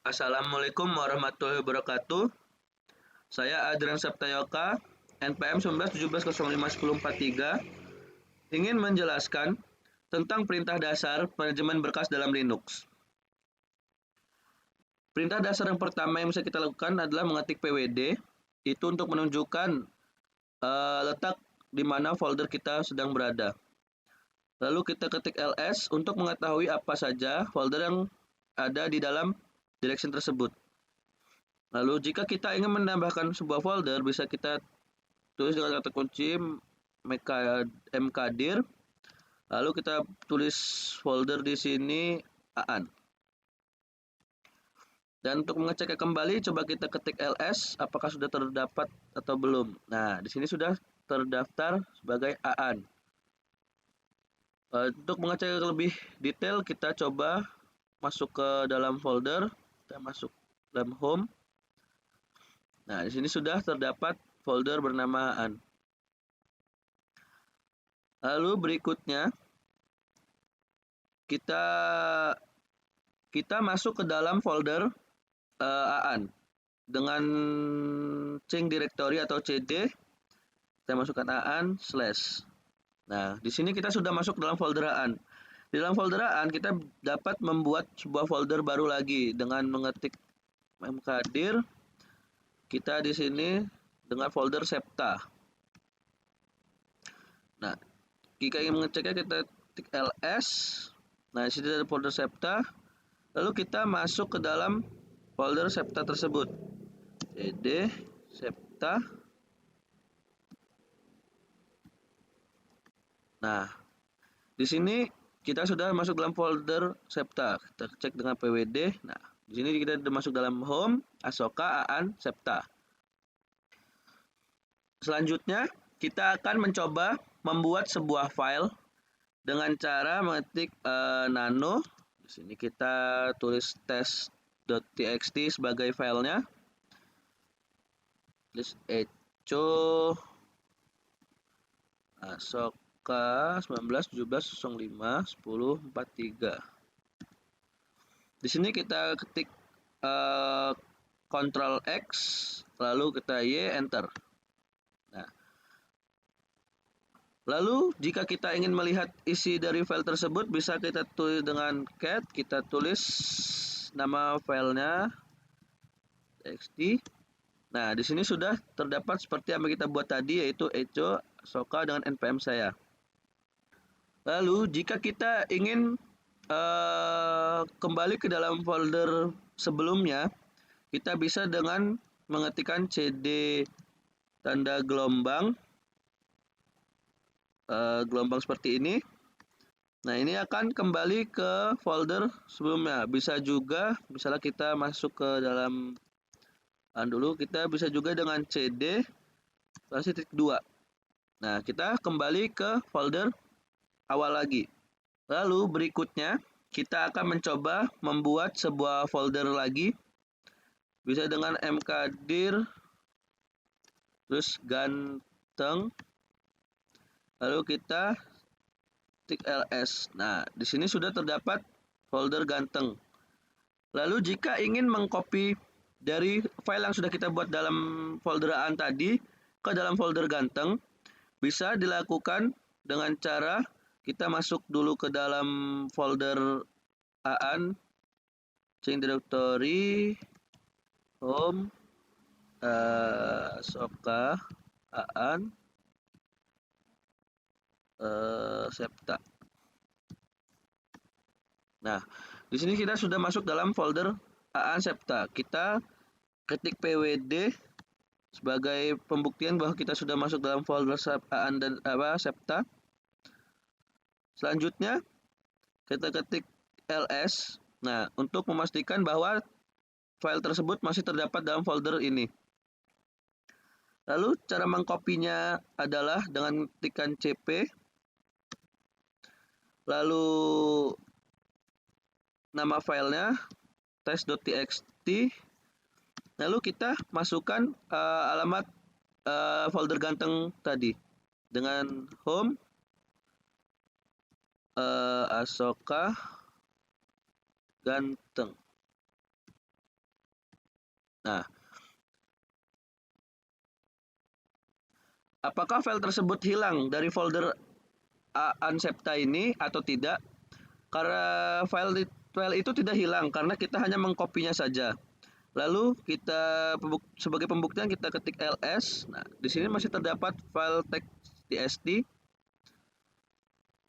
Assalamualaikum warahmatullahi wabarakatuh. Saya Adrian Saptayoka, NPM 1917051043, ingin menjelaskan tentang perintah dasar manajemen berkas dalam Linux. Perintah dasar yang pertama yang bisa kita lakukan adalah mengetik pwd, itu untuk menunjukkan letak di mana folder kita sedang berada. Lalu kita ketik ls untuk mengetahui apa saja folder yang ada di dalam direction tersebut. Lalu jika kita ingin menambahkan sebuah folder, bisa kita tulis dengan kata kunci mkdir, lalu kita tulis folder di sini aan. Dan untuk mengeceknya kembali, coba kita ketik ls apakah sudah terdapat atau belum. Nah, di sini sudah terdaftar sebagai aan. Untuk mengecek lebih detail, kita coba masuk ke dalam folder, kita masuk dalam home. Nah, di sini sudah terdapat folder bernama aan. Lalu berikutnya kita masuk ke dalam folder aan dengan change directory atau cd. Kita masukkan aan slash. Nah, di sini kita sudah masuk dalam folder aan. Di dalam folder aan kita dapat membuat sebuah folder baru lagi dengan mengetik mkdir. Kita di sini dengan folder septa. Nah, jika ingin mengeceknya kita ketik ls. Nah, di sini ada folder septa. Lalu kita masuk ke dalam folder septa tersebut. cd septa. Nah, di sini kita sudah masuk dalam folder septa. Kita cek dengan pwd. Nah, di sini kita sudah masuk dalam home, asoka, aan, septa. Selanjutnya, kita akan mencoba membuat sebuah file dengan cara mengetik nano. Di sini kita tulis test.txt sebagai filenya. Tulis echo asoka 1917051043. Di sini kita ketik Ctrl X, lalu kita Y, enter. Nah, lalu jika kita ingin melihat isi dari file tersebut, bisa kita tulis dengan cat, kita tulis nama filenya txt. Nah, di sini sudah terdapat seperti yang kita buat tadi, yaitu echo soka dengan npm saya. Lalu jika kita ingin kembali ke dalam folder sebelumnya, kita bisa dengan mengetikkan cd tanda gelombang, gelombang seperti ini. Nah, ini akan kembali ke folder sebelumnya. Bisa juga, misalnya kita masuk ke dalam dulu, kita bisa juga dengan cd titik 2. Nah, kita kembali ke folder awal lagi. Lalu berikutnya, kita akan mencoba membuat sebuah folder lagi. Bisa dengan mkdir, terus ganteng, lalu kita ketik ls. Nah, di sini sudah terdapat folder ganteng. Lalu jika ingin mengcopy dari file yang sudah kita buat dalam folder aan tadi ke dalam folder ganteng, bisa dilakukan dengan cara kita masuk dulu ke dalam folder aan, change directory, home, soka, aan, septa. Nah, di sini kita sudah masuk dalam folder aan septa. Kita ketik pwd sebagai pembuktian bahwa kita sudah masuk dalam folder aan dan septa. Selanjutnya kita ketik ls. Nah, untuk memastikan bahwa file tersebut masih terdapat dalam folder ini. Lalu cara mengkopinya adalah dengan ketikkan cp, lalu nama filenya test.txt, lalu kita masukkan alamat folder ganteng tadi dengan home, asoka, ganteng. Nah, apakah file tersebut hilang dari folder Unsepta ini atau tidak? Karena file itu tidak hilang karena kita hanya mengkopinya saja. Lalu kita sebagai pembuktian kita ketik ls. Nah, di sini masih terdapat file text.txt.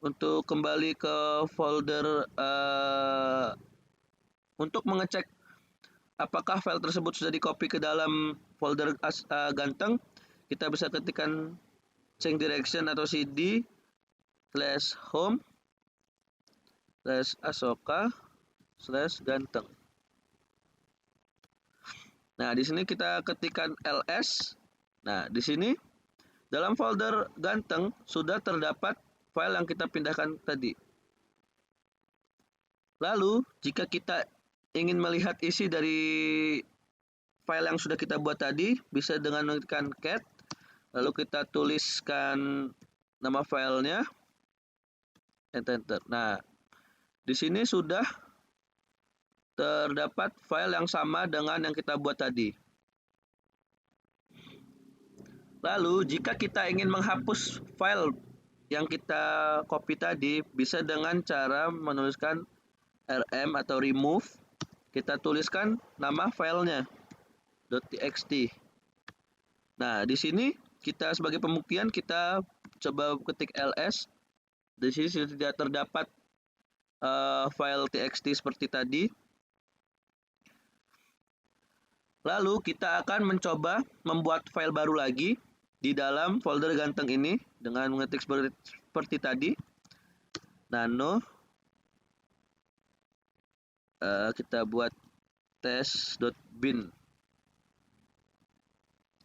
Untuk kembali ke folder untuk mengecek apakah file tersebut sudah di-copy ke dalam folder ganteng, kita bisa ketikkan change direction atau cd /home /asoka/ganteng. Nah, di sini kita ketikkan ls. Nah, di sini dalam folder ganteng sudah terdapat file yang kita pindahkan tadi. Lalu, jika kita ingin melihat isi dari file yang sudah kita buat tadi, bisa dengan mengetikkan cat, lalu kita tuliskan nama filenya, enter. Nah, di sini sudah terdapat file yang sama dengan yang kita buat tadi. Lalu, jika kita ingin menghapus file yang kita copy tadi, bisa dengan cara menuliskan rm atau remove. Kita tuliskan nama filenya .txt. Nah, di sini kita sebagai pembuktian kita coba ketik ls. Di sini sudah tidak terdapat file txt seperti tadi. Lalu kita akan mencoba membuat file baru lagi di dalam folder ganteng ini dengan mengetik seperti tadi. Nano. Kita buat test.bin.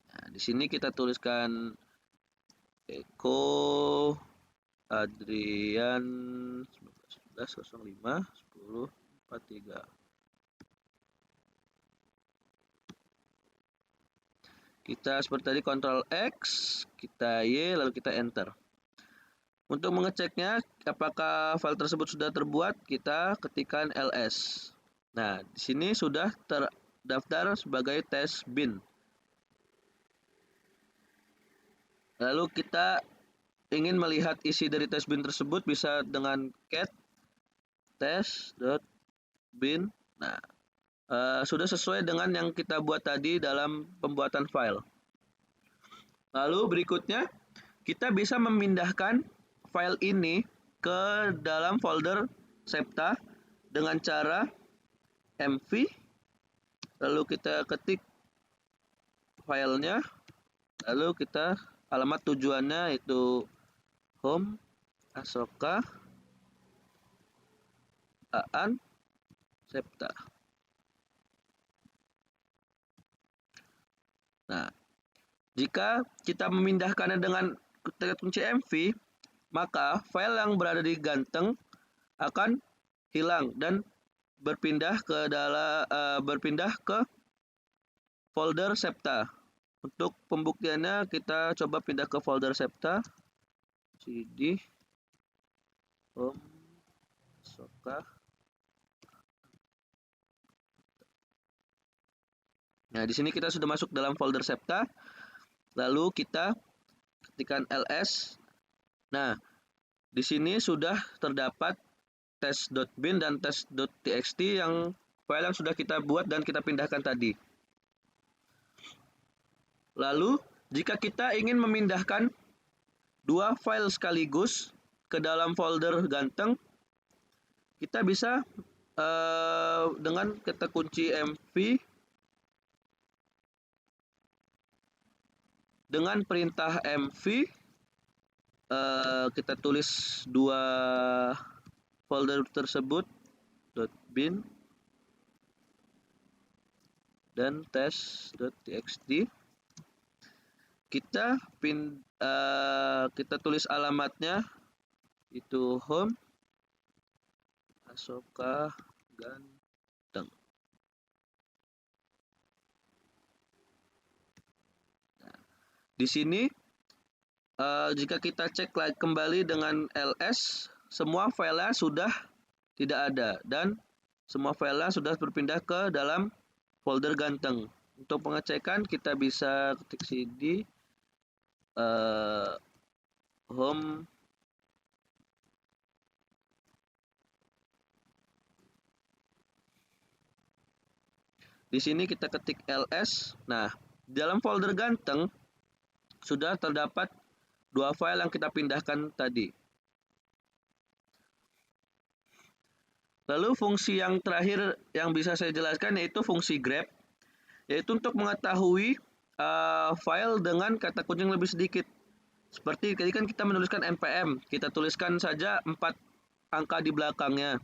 Nah, di sini kita tuliskan Eko Adrian 19 05 10 43. Kita seperti tadi Ctrl X, kita Y, lalu kita enter. Untuk mengeceknya apakah file tersebut sudah terbuat, kita ketikkan ls. Nah, di sini sudah terdaftar sebagai test bin. Lalu kita ingin melihat isi dari test bin tersebut, bisa dengan cat test.bin. Nah, sudah sesuai dengan yang kita buat tadi dalam pembuatan file. Lalu berikutnya kita bisa memindahkan file ini ke dalam folder Septa dengan cara mv, lalu kita ketik filenya, lalu kita alamat tujuannya itu home asoka Septa. Nah, jika kita memindahkannya dengan tekan kunci mv, maka file yang berada di ganteng akan hilang dan berpindah ke folder Septa. Untuk pembuktiannya kita coba pindah ke folder Septa, cd home asoka. Nah, di sini kita sudah masuk dalam folder Septa. Lalu kita ketikkan ls. Nah, di sini sudah terdapat test.bin dan test.txt yang file yang sudah kita buat dan kita pindahkan tadi. Lalu, jika kita ingin memindahkan dua file sekaligus ke dalam folder ganteng, kita bisa dengan kata kunci mv dengan perintah mv, kita tulis dua folder tersebut .bin dan test.txt. Kita tulis alamatnya itu home asoka ganteng. Nah, di sini jika kita cek kembali dengan ls, semua file sudah tidak ada dan semua file sudah berpindah ke dalam folder ganteng. Untuk pengecekan kita bisa ketik cd home di sini kita ketik ls. Nah, dalam folder ganteng sudah terdapat 2 file yang kita pindahkan tadi. Lalu fungsi yang terakhir yang bisa saya jelaskan yaitu fungsi grep, yaitu untuk mengetahui file dengan kata kunci yang lebih sedikit. Seperti tadi kan kita menuliskan npm, kita tuliskan saja 4 angka di belakangnya.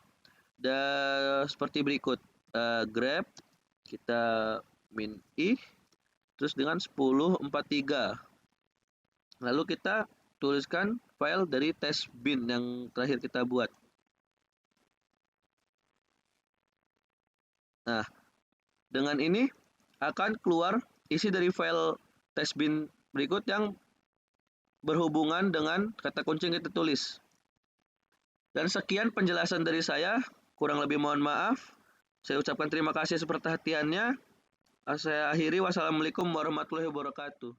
Dan seperti berikut, grep kita min i terus dengan 1043. Lalu kita tuliskan file dari testbin yang terakhir kita buat. Nah, dengan ini akan keluar isi dari file testbin berikut yang berhubungan dengan kata kunci yang kita tulis. Dan sekian penjelasan dari saya, kurang lebih mohon maaf. Saya ucapkan terima kasih atas perhatiannya. Saya akhiri, wassalamualaikum warahmatullahi wabarakatuh.